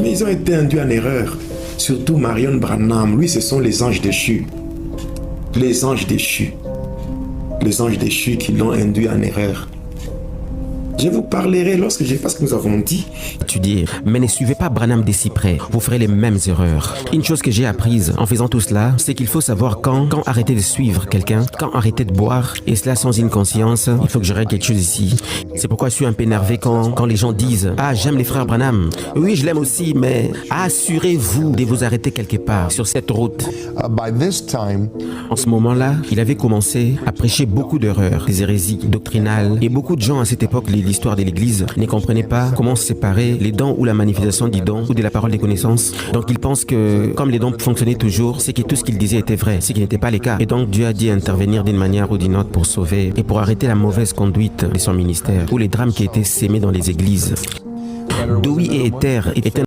ils ont été induits en erreur. Surtout Marion Branham. Lui, ce sont les anges déchus. Les anges déchus. Les anges déchus qui l'ont induit en erreur. Je vous parlerai lorsque je fasse ce que nous avons dit. Étudier, mais ne suivez pas Branham de si près. Vous ferez les mêmes erreurs. Une chose que j'ai apprise en faisant tout cela, c'est qu'il faut savoir quand arrêter de suivre quelqu'un, quand arrêter de boire, et cela sans une conscience. Il faut que je règle quelque chose ici. C'est pourquoi je suis un peu énervé quand les gens disent « Ah, j'aime les frères Branham. Oui, je l'aime aussi, mais assurez-vous de vous arrêter quelque part sur cette route. » En ce moment-là, il avait commencé à prêcher beaucoup d'erreurs, des hérésies doctrinales, et beaucoup de gens à cette époque, l'histoire de l'Église, ne comprenaient pas comment séparer les dons ou la manifestation du don ou de la parole des connaissances. Donc ils pensent que comme les dons fonctionnaient toujours, c'est que tout ce qu'ils disaient était vrai, ce qui n'était pas le cas. Et donc Dieu a dit intervenir d'une manière ou d'une autre pour sauver et pour arrêter la mauvaise conduite de son ministère ou les drames qui étaient sémés dans les églises. Dewey et Ether étaient